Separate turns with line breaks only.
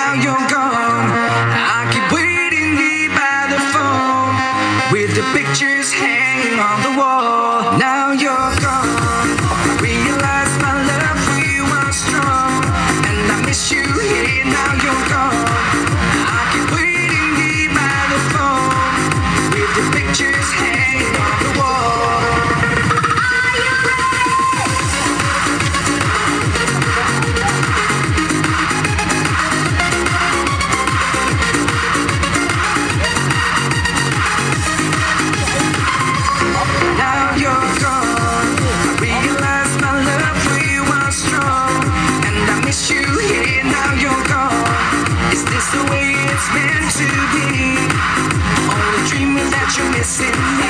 now you're gone. I keep waiting here by the phone with the pictures hanging on the wall. Now you're gone. I realize my love for you was strong, and I miss you here. Now you're gone. I keep waiting here by the phone with the pictures hanging on the wall. Now you're gone. I realize my love for you was strong, and I miss you here. Now you're gone. Is this the way it's meant to be? Only dreaming that you're missing me.